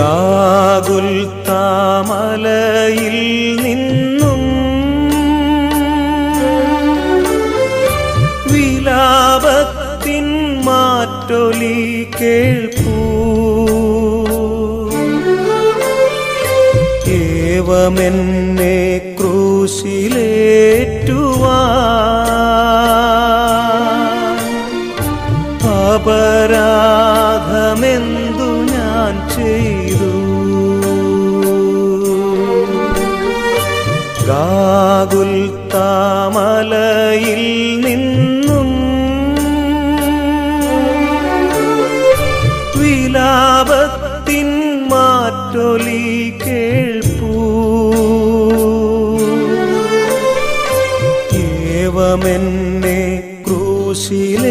ഗാഗുൽത്താമലയിൽ നിന്നും വിലാപത്തിൻ മാറ്റൊലി കേൾപ്പൂ. ഏവമെന്നെ ക്രൂശിലേറ്റുവാൻ അപരാധമെന്തു ഞാൻ ചെയ്തു? ഗാഗുൽത്താമലയിൽ നിന്നും വിലാപത്തിൻ മാറ്റൊലി കേൾപ്പൂ. ഏവമെന്നെ ക്രൂശിലേറ്റുവാൻ